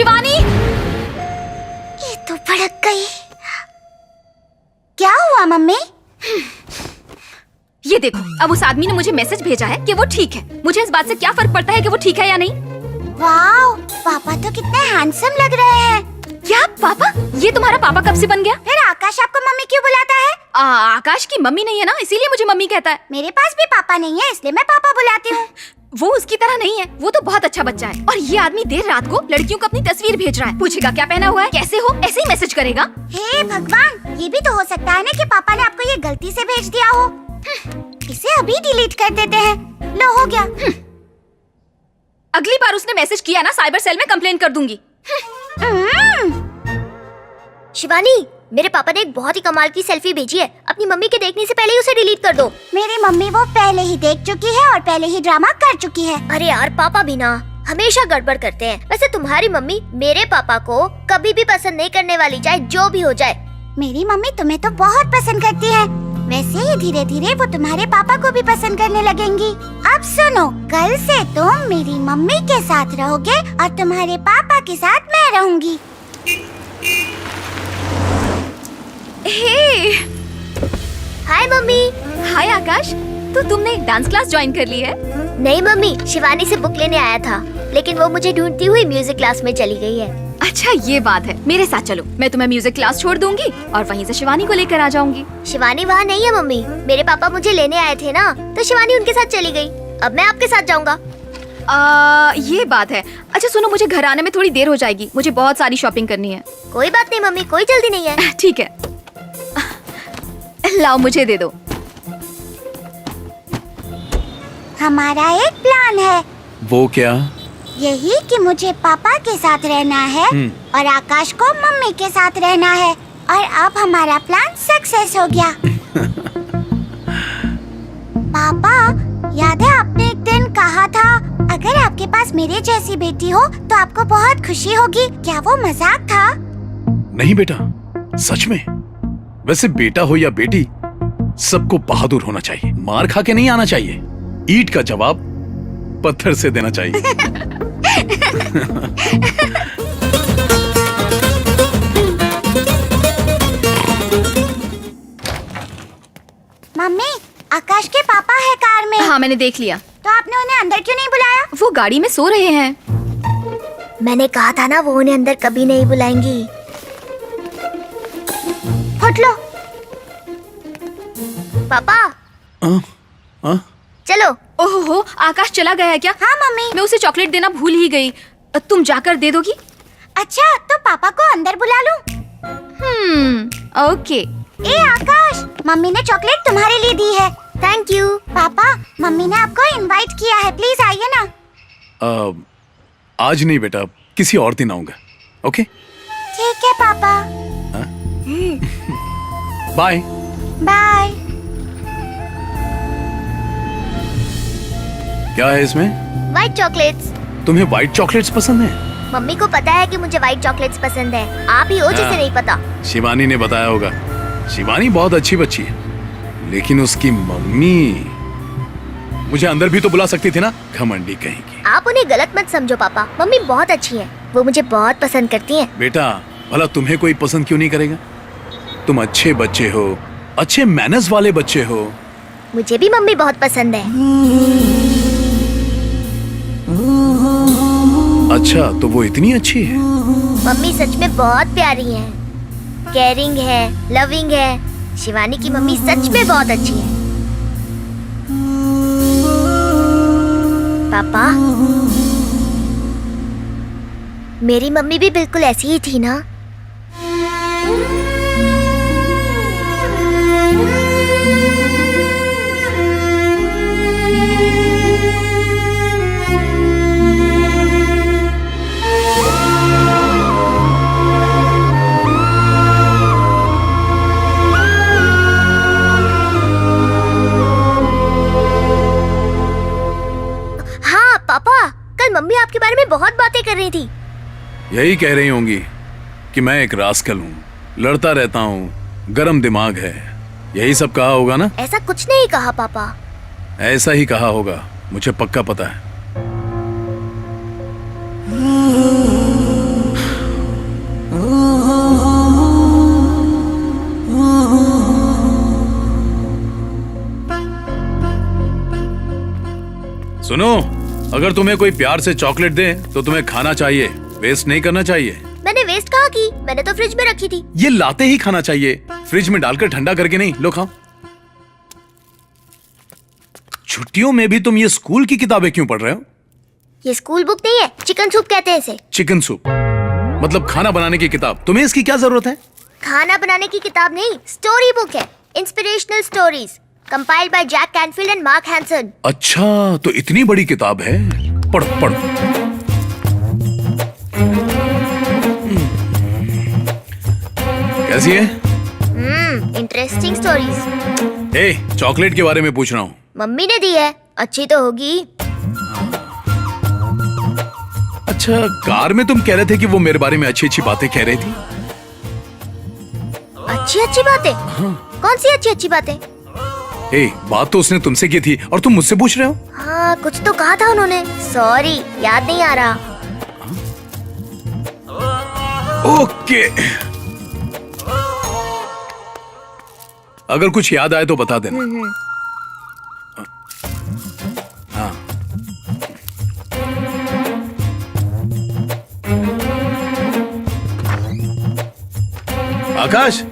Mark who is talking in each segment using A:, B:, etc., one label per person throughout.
A: शिवानी!
B: ये तो भड़क गई। क्या हुआ मम्मी?
A: ये देखो, अब उस आदमी ने मुझे मैसेज भेजा है कि वो ठीक है। मुझे इस बात से क्या फर्क पड़ता है कि वो ठीक है या नहीं?
B: वाओ, पापा तो कितने हैंडसम लग रहे हैं।
A: क्या पापा? ये तुम्हारा पापा कब से बन गया?
B: फिर आकाश आपको मम्मी क्यों बुलाता है?
A: आकाश की मम्मी नहीं है ना, इसीलिए मुझे मम्मी कहता है।
B: मेरे पास भी पापा नहीं है, इसलिए मैं पापा बुलाती हूँ।
A: वो उसकी तरह नहीं है, वो तो बहुत अच्छा बच्चा है। और ये आदमी देर रात को लड़कियों को अपनी तस्वीर भेज रहा है। पूछेगा क्या पहना हुआ है, कैसे हो, ऐसे ही मैसेज करेगा।
B: हे भगवान, ये भी तो हो सकता है ना कि पापा ने आपको ये गलती से भेज दिया हो। इसे अभी डिलीट कर देते हैं। लो, हो गया।
A: अगली बार उसने मैसेज किया ना, साइबर सेल में कंप्लेन कर दूंगी।
C: शिवानी, मेरे पापा ने एक बहुत ही कमाल की सेल्फी भेजी है। अपनी मम्मी के देखने से पहले ही उसे डिलीट कर दो।
B: मेरी मम्मी वो पहले ही देख चुकी है और पहले ही ड्रामा कर चुकी है।
C: अरे यार, पापा भी ना हमेशा गड़बड़ करते हैं। वैसे तुम्हारी मम्मी मेरे पापा को कभी भी पसंद नहीं करने वाली, चाहे जो भी हो जाए।
B: मेरी मम्मी तुम्हें तो बहुत पसंद करती है। वैसे ही धीरे धीरे वो तुम्हारे पापा को भी पसंद करने लगेंगी। अब सुनो, कल से तुम मेरी मम्मी के साथ रहोगे और तुम्हारे पापा के साथ मैं रहूंगी।
A: हे!
C: हाय मम्मी।
A: हाय आकाश, तो तुमने एक डांस क्लास ज्वाइन कर ली है?
C: नहीं मम्मी, शिवानी से बुक लेने आया था, लेकिन वो मुझे ढूंढती हुई म्यूजिक क्लास में चली गई है।
A: अच्छा, ये बात है। मेरे साथ चलो, मैं तुम्हें म्यूजिक क्लास छोड़ दूंगी और वहीं से शिवानी को लेकर आ जाऊंगी।
C: शिवानी वहाँ नहीं है मम्मी। मेरे पापा मुझे लेने आए थे ना, तो शिवानी उनके साथ चली गई। अब मैं आपके साथ जाऊंगा।
A: ये बात है। अच्छा सुनो, मुझे घर आने में थोड़ी देर हो जाएगी, मुझे बहुत सारी शॉपिंग करनी है।
C: कोई बात नहीं मम्मी, कोई जल्दी नहीं है।
A: ठीक है, लाओ मुझे दे दो।
B: हमारा एक प्लान है।
D: वो क्या?
B: यही कि मुझे पापा के साथ रहना है और आकाश को मम्मी के साथ रहना है। और अब हमारा प्लान सक्सेस हो गया। पापा, याद है आपने एक दिन कहा था अगर आपके पास मेरे जैसी बेटी हो तो आपको बहुत खुशी होगी। क्या वो मजाक था?
D: नहीं बेटा, सच में। वैसे बेटा हो या बेटी, सबको बहादुर होना चाहिए। मार खा के नहीं आना चाहिए। ईंट का जवाब पत्थर से देना चाहिए।
B: मम्मी, आकाश के पापा है कार में।
A: हाँ, मैंने देख लिया।
B: तो आपने उन्हें अंदर क्यों नहीं बुलाया?
A: वो गाड़ी में सो रहे हैं।
C: मैंने कहा था ना, वो उन्हें अंदर कभी नहीं बुलाएंगी।
B: फट लो।
C: पापा चलो।
A: ओहो, आकाश चला गया है क्या?
B: हाँ मम्मी।
A: मैं उसे चॉकलेट देना भूल ही गई। तुम जाकर दे दोगी?
B: अच्छा, तो पापा को अंदर बुला लूं?
A: ओके।
B: ए आकाश, मम्मी ने चॉकलेट तुम्हारे लिए दी है।
C: Thank you.
B: पापा, मम्मी ने आपको इनवाइट किया है, प्लीज आइए ना।
D: आज नहीं बेटा, किसी और दिन आऊंगा। ओके?
B: ठीक है पापा।
D: बाय।
B: बाय।
D: क्या है इसमें?
C: White chocolates.
D: तुम्हें व्हाइट चॉकलेट्स पसंद है?
C: मम्मी को पता है कि मुझे व्हाइट चॉकलेट्स पसंद है। आप ही हो जिसे नहीं पता।
D: शिवानी ने बताया होगा। शिवानी बहुत अच्छी बच्ची है, लेकिन उसकी मम्मी मुझे अंदर भी तो बुला सकती थी ना, घमंडी कहीं की।
C: आप उन्हें गलत मत समझो पापा, मम्मी बहुत अच्छी है। वो मुझे बहुत पसंद करती हैं।
D: बेटा, भला तुम्हें कोई पसंद क्यों नहीं करेगा? तुम अच्छे बच्चे हो, अच्छे मैनर्स वाले बच्चे हो।
C: मुझे भी मम्मी बहुत पसंद है।
D: अच्छा, तो वो इतनी अच्छी है?
C: मम्मी सच में बहुत प्यारी है, केयरिंग है, लविंग है। शिवानी की मम्मी सच में बहुत अच्छी है। पापा, मेरी मम्मी भी बिल्कुल ऐसी ही थी ना? मम्मी आपके बारे में बहुत बातें कर रही थी।
D: यही कह रही होंगी कि मैं एक रास्कल हूँ, लड़ता रहता हूँ, गरम दिमाग है, यही सब कहा होगा ना?
C: ऐसा कुछ नहीं कहा पापा।
D: ऐसा ही कहा होगा, मुझे पक्का पता है। सुनो, अगर तुम्हें कोई प्यार से चॉकलेट दे तो तुम्हें खाना चाहिए, वेस्ट नहीं करना चाहिए।
C: मैंने वेस्ट कहाँ की? मैंने तो फ्रिज में रखी थी।
D: ये लाते ही खाना चाहिए, फ्रिज में डालकर ठंडा करके नहीं। लो खाओ। छुट्टियों में भी तुम ये स्कूल की किताबें क्यों पढ़ रहे हो?
C: ये स्कूल बुक नहीं है, चिकन सूप कहते हैं इसे।
D: चिकन सूप मतलब खाना बनाने की किताब। तुम्हें इसकी क्या जरूरत है?
C: खाना बनाने की किताब नहीं, स्टोरी बुक है। Inspirational stories compiled by Jack Canfield and Mark Hansen.
D: अच्छा, तो इतनी बड़ी किताब है। पढ़ो पढ़ो। कैसी है?
C: Interesting stories.
D: ए, चॉकलेट के बारे में पूछ रहा हूँ।
C: मम्मी ने दी है, अच्छी तो होगी।
D: अच्छा, कार में तुम कह रहे थे कि वो मेरे बारे में अच्छी अच्छी बातें कह रही थी।
C: अच्छी अच्छी बातें? कौन सी अच्छी अच्छी बातें?
D: ए, बात तो उसने तुमसे की थी और तुम मुझसे पूछ रहे हो?
C: हाँ, कुछ तो कहा था उन्होंने। सॉरी, याद नहीं आ रहा।
D: ओके, अगर कुछ याद आए तो बता देना। हाँ। आकाश,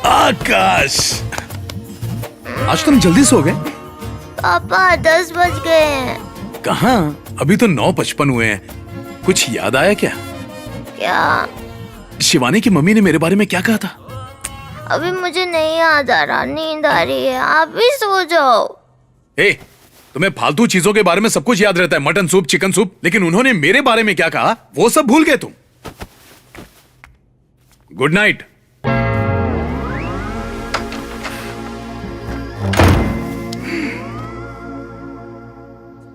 D: आकाश, आज तुम जल्दी सो गए?
C: पापा 10 बज गए हैं।
D: कहाँ? अभी तो 9:55 हुए हैं। कुछ याद आया क्या?
C: क्या?
D: शिवानी की मम्मी ने मेरे बारे में क्या कहा था?
C: अभी मुझे नहीं याद आ रहा, नींद आ रही है, आप भी सो जाओ।
D: ए, तुम्हें फालतू चीजों के बारे में सब कुछ याद रहता है, मटन सूप, चिकन सूप, लेकिन उन्होंने मेरे बारे में क्या कहा वो सब भूल गए तुम। Good night.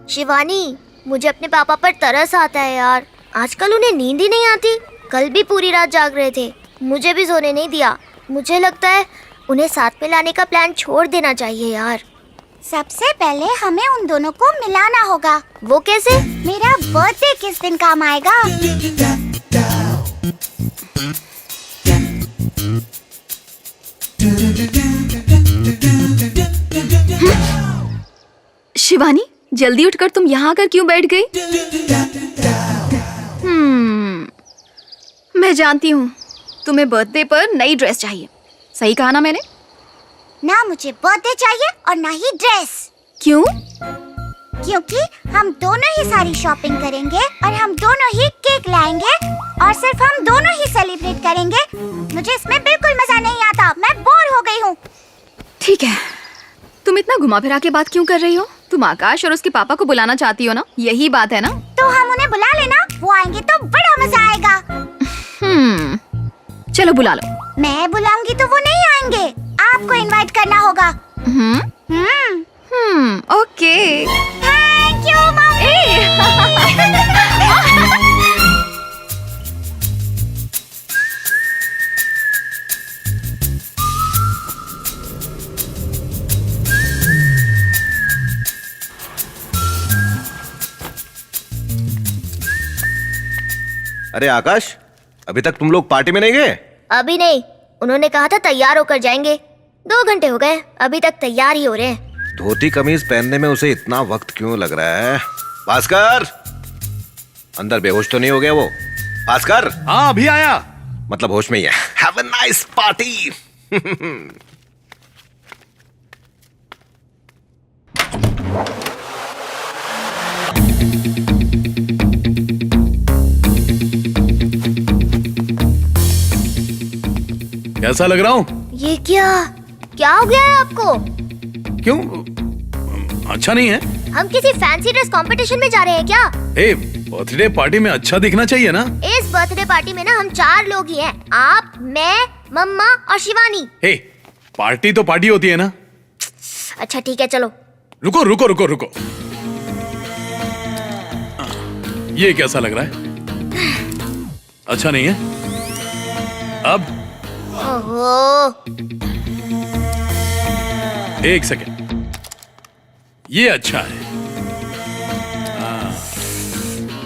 C: शिवानी, मुझे अपने पापा पर तरस आता है यार। आजकल उन्हें नींद ही नहीं आती। कल भी पूरी रात जाग रहे थे, मुझे भी सोने नहीं दिया। मुझे लगता है उन्हें साथ में लाने का प्लान छोड़ देना चाहिए यार।
B: सबसे पहले हमें उन दोनों को मिलाना होगा।
C: वो कैसे?
B: मेरा बर्थडे किस दिन काम आएगा?
A: शिवानी, जल्दी उठकर तुम यहाँ आकर क्यों बैठ गई? मैं जानती हूँ तुम्हें बर्थडे पर नई ड्रेस चाहिए। सही कहा ना मैंने?
B: ना मुझे बर्थडे चाहिए और ना ही ड्रेस।
A: क्यों?
B: क्योंकि हम दोनों ही सारी शॉपिंग करेंगे और हम दोनों ही केक लाएंगे और सिर्फ हम दोनों ही सेलिब्रेट करेंगे। मुझे इसमें बिल्कुल मजा नहीं आता, मैं बोर हो गई हूँ।
A: ठीक है, तुम इतना घुमा फिरा के बात क्यों कर रही हो? तुम आकाश और उसके पापा को बुलाना चाहती हो ना, यही बात है ना?
B: तो हम उन्हें बुला लेना, वो आएंगे तो बड़ा मजा आएगा।
A: चलो बुला लो।
B: मैं बुलाऊंगी तो वो नहीं आएंगे, आपको इनवाइट करना होगा।
A: ओके।
B: Thank you mummy.
E: अरे आकाश, अभी तक तुम लोग पार्टी में नहीं गए?
C: अभी नहीं, उन्होंने कहा था तैयार होकर जाएंगे। 2 घंटे हो गए, अभी तक तैयार ही हो रहे हैं।
E: धोती कमीज पहनने में उसे इतना वक्त क्यों लग रहा है? भास्कर, अंदर बेहोश तो नहीं हो गया वो? भास्कर।
D: हाँ, अभी आया।
E: मतलब होश में ही है। Have a nice party.
D: कैसा लग रहा हूँ?
C: ये क्या हो गया है आपको?
D: क्यों, अच्छा नहीं है?
C: हम किसी फैंसी ड्रेस कंपटीशन में जा रहे हैं क्या?
D: ए, बर्थडे पार्टी में अच्छा दिखना चाहिए ना?
C: इस बर्थडे पार्टी में ना हम 4 लोग ही हैं, आप, मैं, मम्मा और शिवानी।
D: ए, पार्टी तो पार्टी होती है ना?
C: अच्छा ठीक है, चलो।
D: रुको रुको रुको रुको, ये कैसा लग रहा है? अच्छा नहीं है? अब
C: ओहो,
D: एक सेकेंड, ये अच्छा है।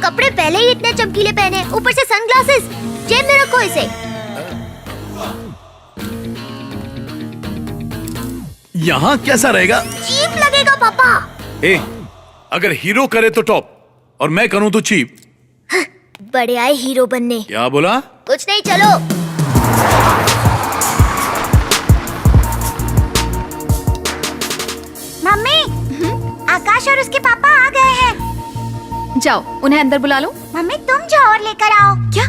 C: कपड़े पहले ही इतने चमकीले पहने, ऊपर से सनग्लासेस। जेब में रखो इसे।
D: यहाँ कैसा रहेगा?
C: चीप लगेगा पापा।
D: ए, अगर हीरो करे तो टॉप और मैं करूँ तो चीप।
C: बड़े आए हीरो बनने।
D: क्या बोला?
C: कुछ नहीं, चलो।
B: मम्मी, आकाश और उसके पापा आ गए हैं।
A: जाओ उन्हें अंदर बुला लो।
B: मम्मी तुम जाओ और लेकर आओ।
A: क्या?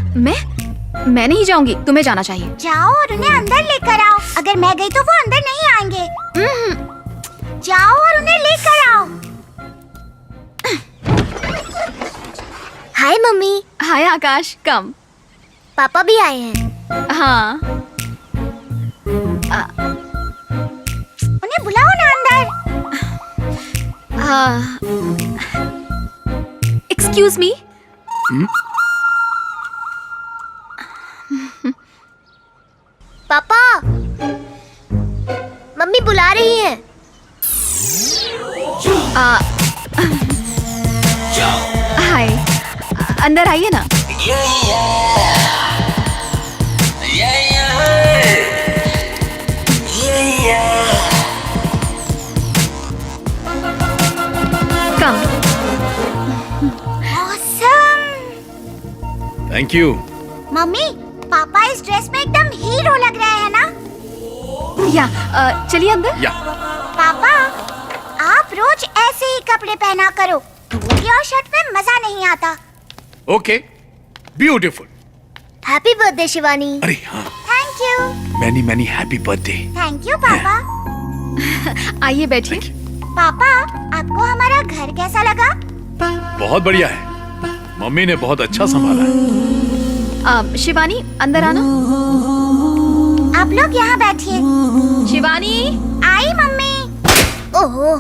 A: मैं नहीं जाऊंगी, तुम्हें जाना चाहिए।
B: जाओ और उन्हें अंदर लेकर आओ। अगर मैं गई तो वो अंदर नहीं आएंगे। जाओ और उन्हें लेकर आओ।
C: हाय मम्मी।
A: हाय आकाश, कम।
C: पापा भी आए हैं।
A: हाँ,
B: उन्हें बुलाओ ना अंदर।
A: Excuse me.
C: पापा, मम्मी बुला रही हैं।
A: हाय, अंदर आइए ना। कम।
B: Awesome!
D: Thank you.
B: मम्मी, पापा इस ड्रेस में एकदम हीरो लग रहे हैं ना?
A: या चलिए अंदर।
D: या
B: पापा, आप रोज ऐसे ही कपड़े पहना करो। धोती और शर्ट में मजा नहीं आता।
D: Okay, beautiful.
C: Happy birthday Shivani.
D: अरे हाँ,
B: thank you.
D: Many many happy birthday.
B: Thank you पापा।
A: आइए बैठिए।
B: पापा, आपको हमारा घर कैसा लगा?
D: बहुत बढ़िया है, मम्मी ने बहुत अच्छा संभाला है।
A: शिवानी अंदर आना।
B: आप लोग यहाँ बैठिए।
A: शिवानी।
B: आई मम्मी।
C: ओहो,